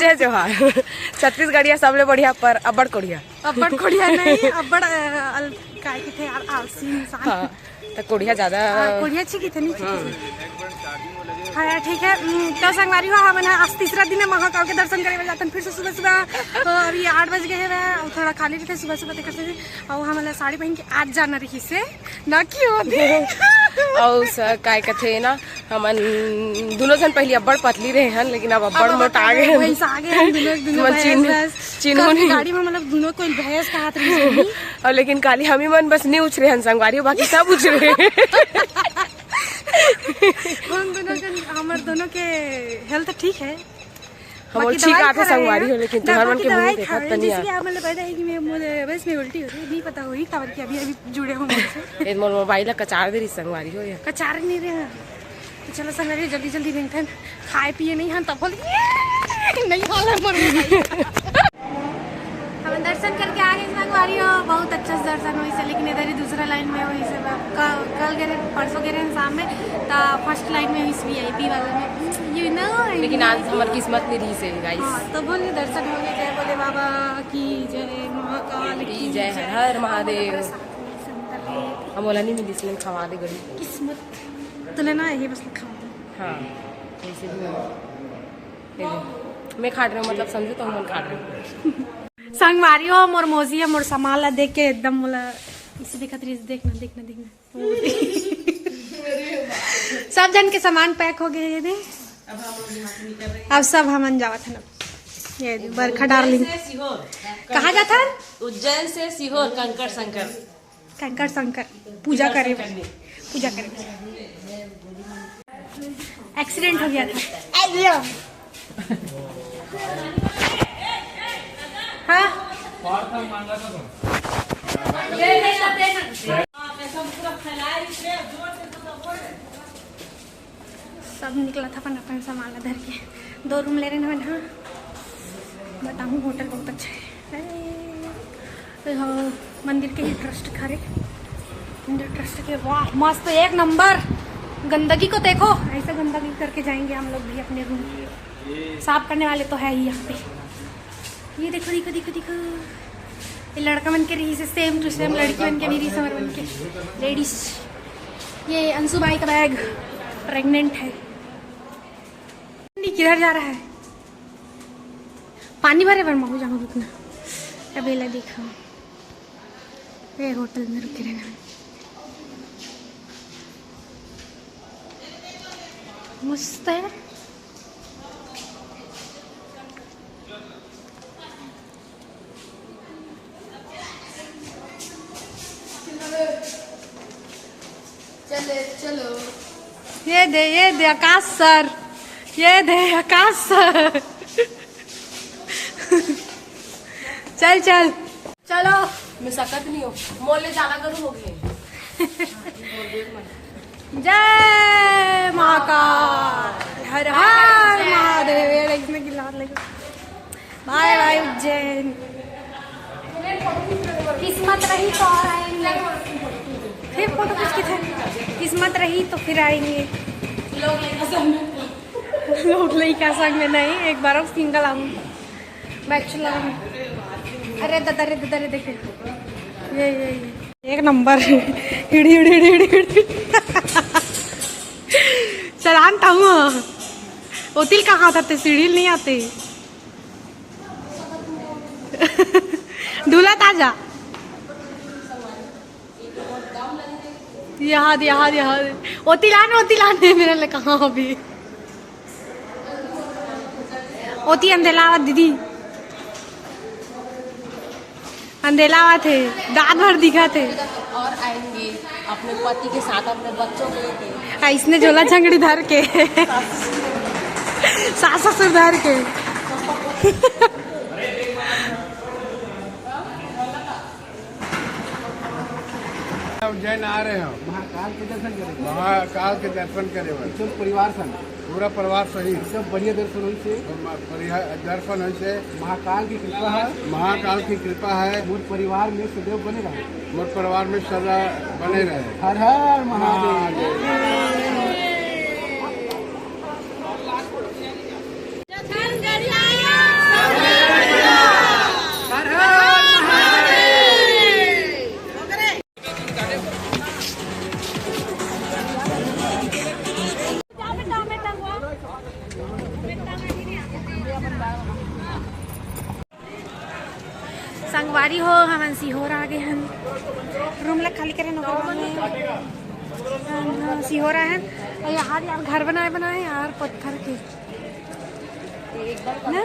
जय जोहार। छत्तीसगढ़िया सबले बढ़िया पर अब्बड़ कोढ़िया नहीं अब्बड़ काय के थे यार आलसी इंसान। हाँ तो कोढ़िया ज्यादा कोढ़िया अच्छी की थे नहीं। हाँ यार ठीक है। तो संगवारी हो हमन आज तीसरा दिन है महाकाल के दर्शन करे जाते हैं। फिर से सुबह सुबह अभी 8 बज गए हैं और थोड़ा खाली रहते सुबह सुबह देखते थे और हमारे साड़ी पहन के आज जाना रही से ना क्यों और काय कथे ना हमन दोनों जन पहले अब्बड़ पतली रहे हैं लेकिन अब अब्बड़ मोटा आ गए वही आगे हम दोनों चिन्ह गाड़ी में मतलब दोनों कोई भैंस का हाथ रही और लेकिन काली हम ही मन बस नहीं उछ रहे हैं संगवारी बाकी सब उछ रहे हैं। हम दोनों के हमारे दोनों के हेल्थ ठीक है। हम ठीक आते संगवारी हो लेकिन तुम्हारे मन के मुंह देखा तनी जैसे आप मतलब पता है कि मैं बस में उल्टी हो रही है नहीं पता होई खबर की अभी जुड़े हो मुझसे। ए मोर मोबाइल कचार दे रही संगवारी हो या कचार नहीं रहे तो चलो संगवारी जल्दी जल्दी देखते हैं खाए पिए नहीं हम तब बोल नहीं हाल मोर हम दर्शन करके आ गए संगवारी हो बहुत अच्छा से दर्शन हुई से लेकिन इधर ही दूसरा लाइन में हुई से कल गए परसों गए शाम में तो फर्स्ट लाइन में हुई VIP वाला में यू नो लेकिन आज हमारी किस्मत नहीं रही से गाइस। हाँ तो बोले दर्शन हो गए जय बोले बाबा की जय महाकाल की जय हर हर महादेव। हम बोला नहीं मिली इसलिए खवा दे गड़ी किस्मत तो लेना ये बस खा दो। हाँ ऐसे भी मैं खाट रही हूँ मतलब समझे तो हम खाट रहे हूँ संगवारी हो मोर मोजी है मोर सामान देख के एकदम बोला इसे देखा देखना देखना देखना सब जन के सामान पैक हो गए ये अब सब हम जावा था ना ये बरखा डार्लिंग कहाँ जाता है उज्जैन से सीहोर कंकर शंकर पूजा करे एक्सीडेंट हो गया था। हाँ सब निकला था अपन सामान धर के 2 रूम ले रहे हैं। हाँ बताऊँ होटल बहुत अच्छा है मंदिर के ही ट्रस्ट खरे मंदिर ट्रस्ट के वाह मस्त एक नंबर। गंदगी को देखो ऐसा गंदगी करके जाएंगे हम लोग भी अपने रूम की साफ करने वाले तो है ही यहाँ पे। ये देखो देखो देखो देखो ये लड़का बन के रही से सेम टू सेम लड़की बन के मेरी समर बन के लेडीज। ये अंशु भाई का बैग प्रेग्नेंट है किधर जा रहा है पानी भरे भर महू जाऊँ रुकना अबेला देखो ये होटल में रुके रहना मस्त है। चलो ये दे आकाश सर ये दे आकाश सर चल चल चलो मैं सकत नहीं हूँ मोले ज्यादा करूँ हो गए। जय महाकाल हर हर महादेव इसमें गिला लगे बाय बाय उज्जैन किस्मत रही तो और आएंगे फिर फोटो खींच के थे किस्मत रही तो फिर आएंगे लोग लड़का संग में नहीं एक बार सिंगल आऊँ बैचलर हूँ। अरे दादा देखे ये एक नंबर हिड़ी चलान था ओतिल कहाँ आते सीढ़ी नहीं आते दूल्हा ताजा यहाँ ओतिलान मेरे लिए कहाँ अभी ओती अंधेलावा दीदी अंधेलावा थे दांत भर दिखा थे और आएंगे अपने पति के साथ अपने बच्चों को लेके इसने झोला झंगड़ी धर के सास ससुर धर के उज्जैन आ रहे हो महाकाल के दर्शन करे सब परिवार संग पूरा परिवार सहित सब बढ़िया दर्शन हुई से दर्शन हुई से महाकाल की कृपा है मोर परिवार में सदैव बने रहे मोर परिवार में सदा बने रहे हर हर महादेव। संगवारी हो हम सीहोर आ गए हैं। रूम लग खाली करें सीहोर आए हैं। यार यार घर बनाए यार पत्थर के ना।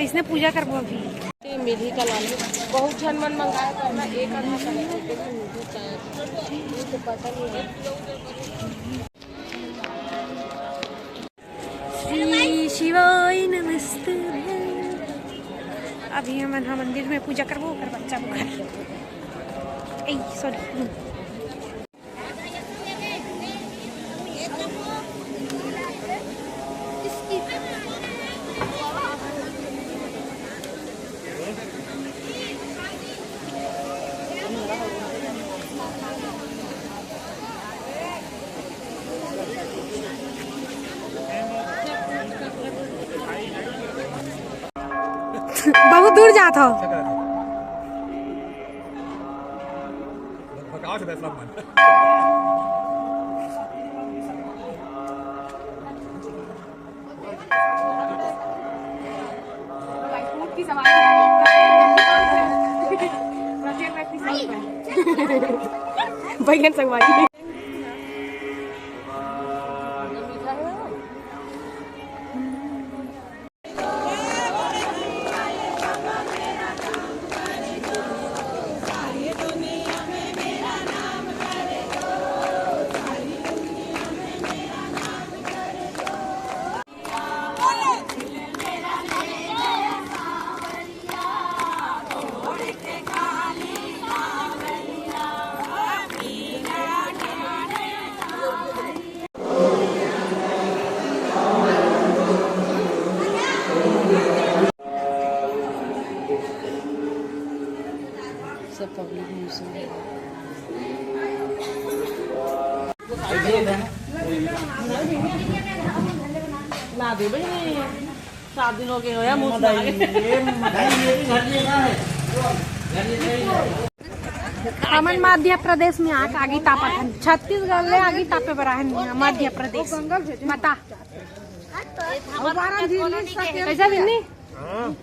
इसने पूजा कर वो अभी मिली का नाम बहुत झन मन मंगाया करना एक आधा तो पता नहीं है। श्री शिवाय नमस्ते। अभी हम मंदिर में पूजा करबो कर बच्चा बुखार सॉरी। बहुत दूर जात हो। बैगन संगवारी सब पब्लिक म्यूजियम ना दे भाई 7 दिन हो गए हो या मुझ हमन मध्य प्रदेश में आगे तापा था। छत्तीसगढ़ ले आगे तापे बरा है मध्य प्रदेश मता ऐसा भी नहीं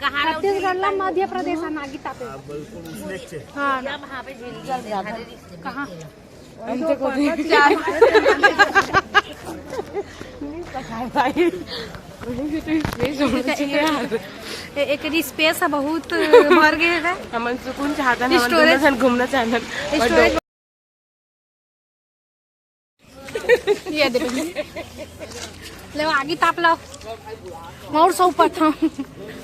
छत्तीसगढ़ ला मध्य प्रदेश आगे तापे। हाँ कहाँ एक स्पेस है बहुत भर गए है। हम सुकून चाहता है स्टोरेज घूमना चाहता स्टोरेज ये दे ले आगे ताप लाओ और सौ ऊपर था।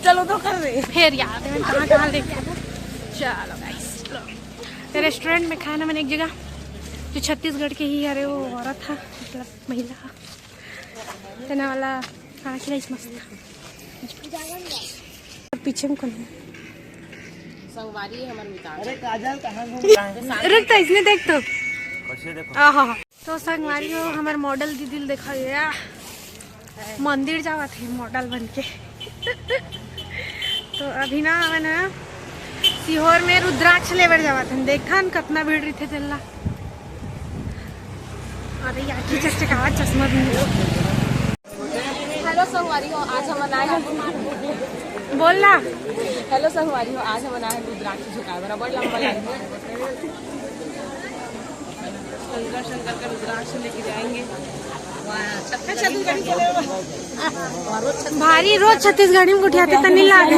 चलो तो कर रहे फिर यार कहाँ देख चलो गाइस रेस्टोरेंट में खाना मैंने एक जगह जो छत्तीसगढ़ के ही अरे वो औरत था मतलब महिला तना वाला खाना खिलाई मस्त पीछे में कौन है संगवारी हमार मिता। अरे काजल कहाँ घूम रुक तो इसने देख तो तो संगवारी हो हमारे मॉडल दीदी देखा गया मंदिर जावा थे मॉडल बन के। तो अभी ना मैंने सीहोर में रुद्राक्ष लेवर जावा थे देखा न कितना भीड़ रही थे चलना। अरे यार की चश्मा चश्मा भी हेलो संगवारी हो आज हम आए हैं बोलना। हेलो संगवारी हो आज हम आए हैं रुद्राक्ष झुकाए बराबर लंबा लाइन में शंकर का रुद्राक्ष लेके जाएंगे। भारी रोज छत्तीसगढ़ में उठाते तो नहीं लागे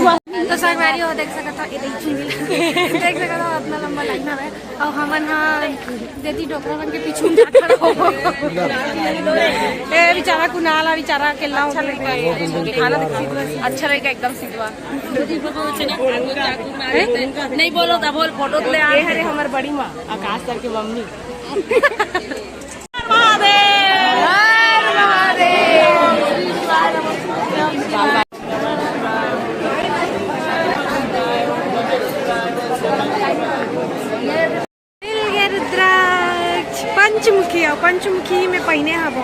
तो संगवारी हो देख सकता देख सकता अपना लंबा लाइन है और हमन हाँ देती डोकरा बन के पीछे बेचारा कुनाला बेचारा अकेला अच्छा लगेगा खाना अच्छा रहेगा एकदम सीधवा नहीं बोलो तो बोल फोटो ले ये है हमारी बड़ी माँ आकाश सर की मम्मी। रुद्राक्ष पंचमुखी में पहने हबो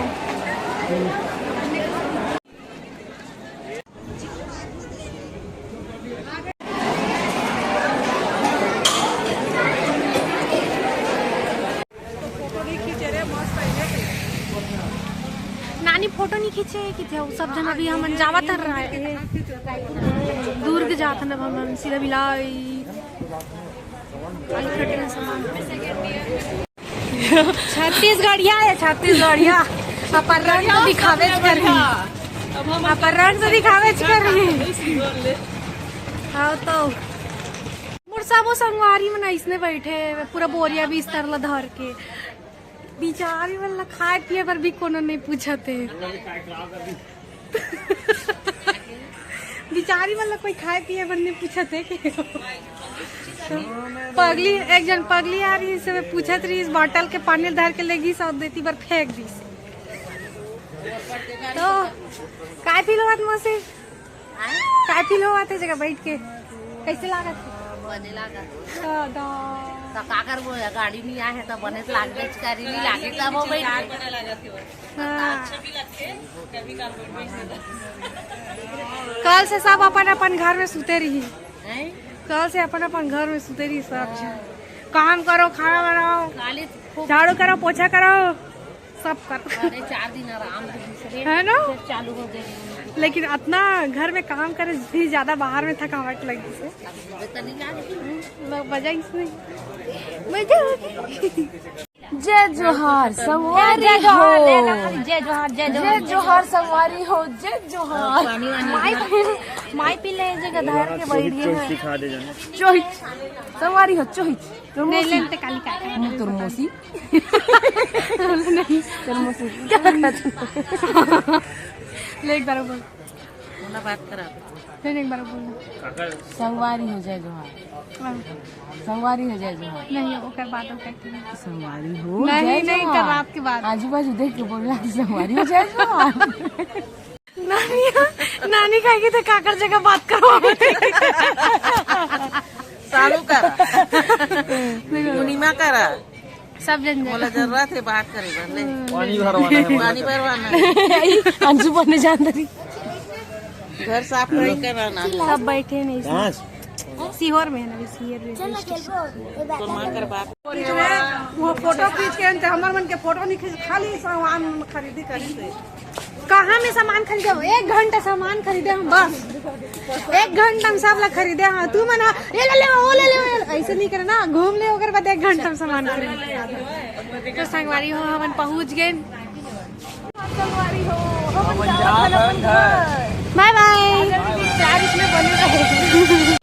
नानी फोटो नहीं खींचे कि थे वो सब जन अभी हम जावा तर रहा है दुर्ग जाता ना हम सीधा बिलाई छत्तीसगढ़िया है छत्तीसगढ़िया अपहरण तो दिखावे कर रही अपहरण तो दिखावे कर रही हाँ तो मुर्सा वो संगवारी में इसने बैठे पूरा बोरिया बिस्तर ला धर के बिचारी वाला खाए पिए पर भी कोनो नहीं पूछते बिचारी वाला कोई खाए पिए पर नहीं पूछते के पगली एक जन पगली आ रही से पूछत रही इस बोतल के पानी धर के लेगी सौ देती पर फेंक दी तो काय फील होत मसे काय फील होत है जगह बैठ के कैसे लागत बने लागा तो तो का करबो गाड़ी नहीं आए तो बने लागबे करी नहीं लागे तब वो कल से सब अपन अपन घर में सुते रही हैं कल से अपन अपन घर में सुते रही सब काम करो खाना बनाओ खाली झाड़ू करो पोछा करो सब करो अरे 4 दिन आराम से दूसरे है ना फिर चालू हो जाएगी लेकिन इतना घर में काम करे भी ज्यादा बाहर में थकावट लगी से तो नहीं लागे मजा इसमें मजा होगी जय जोहार संवारी हो जय जोहार जय जोहार संवारी हो जय जोहार माई पी ले जगह धर के बैठिए है चोहिच संवारी हो चोहिच नहीं लेते काली का तोर मौसी तोर मौसी ले एक बार बोल ना बात करा फिर एक बार बोल संवारी हो जय जोहार संवारी हो जय जोहार नहीं ओकर बात ओकर संवारी हो नहीं जय नहीं जोहार। कर रात के बाद आजू बाजू देख के बोलना संवारी हो जय जोहार नानी कहेगी तो काकर जगह बात करो चालू करा पूर्णिमा करा सब जन बोला जरूरत है बात करे बदले पानी भरवाना है अंजू बने जान रही घर साफ नहीं कराना सब बैठे नहीं सीहोर में है ना सीहोर तो माँ कर बात वो फोटो खींच के हमार मन के फोटो नहीं खींच खाली सामान खरीदी करी थे कहाँ में सामान खरीदे हो 1 घंटा सामान खरीदे हम बस 1 घंटा में सब लोग खरीदे हाँ तू मना ये ले ले वो ले ले ऐसे नहीं करे ना घूम ले ओकर बाद 1 घंटा में सामान खरीदे तो संगवारी हो हम पहुँच गए बाय बाय प्यार इसमें बने रहे